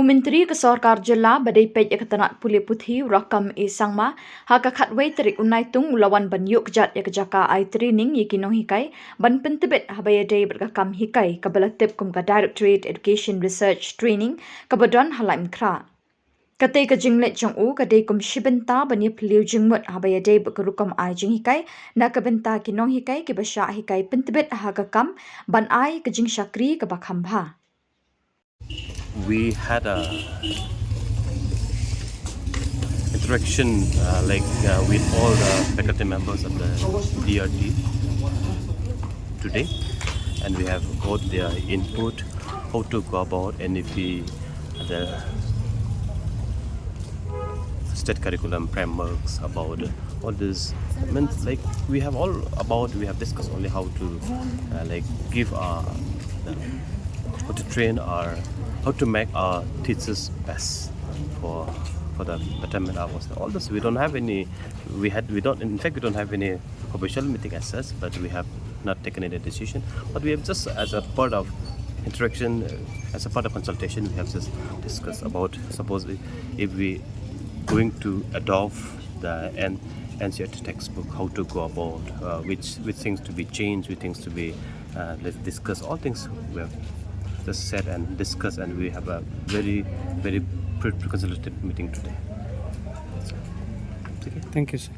Umenteri ke Sarkar Jela badai pej ketanat puli puthi Rakam Sangma haka khatway terik unaitung ulawan ban yuk jat ya Jaka ai training yiki Nonghikai ban Pyntbit habaya day berkakam hikai kabalatip kum ka Directorate Education Research Training kabadan halaim kra. Katai ka jinglet jong u kadai kum shibenta bani peliu jingmut habaya day berkerukam ai Jinghikai na kabenta ki Nonghikai ki basya hikai Pyntbit haka kam ban ai ka jing syakri ka bakhamba. We had a interaction with all the faculty members of the DRT today, and we have got their input how to go about NEP, the state curriculum frameworks, about all this. I mean, we have discussed only how to give how to train how to make our teachers best for the betterment of us. All this we don't have any. We don't have any official meeting as such, but we have not taken any decision. But we have just as a part of interaction, as a part of consultation, we have just discussed about suppose if we going to adopt the NCERT textbook, how to go about, which things to be changed, which things to be let's discuss. All things we have just said and discussed, and we have a very consultative meeting today. Thank you, sir.